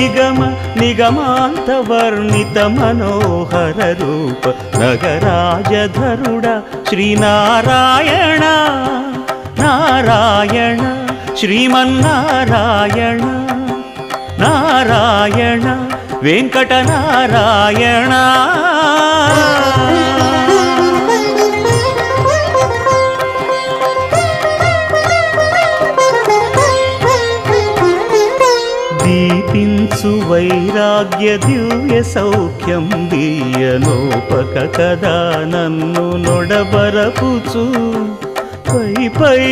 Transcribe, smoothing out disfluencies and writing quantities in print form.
నిగమ నిగమాంత వర్ణిత మనోహర రూప నగరాజధరుడ శ్రీనారాయణ నారాయణ శ్రీమన్నారాయణ నారాయణ వెంకటనారాయణ. దీపించు వైరాగ్య దివ్య సౌఖ్యం దీయనోపక కదా నన్ను నొడబరపుచు పై పై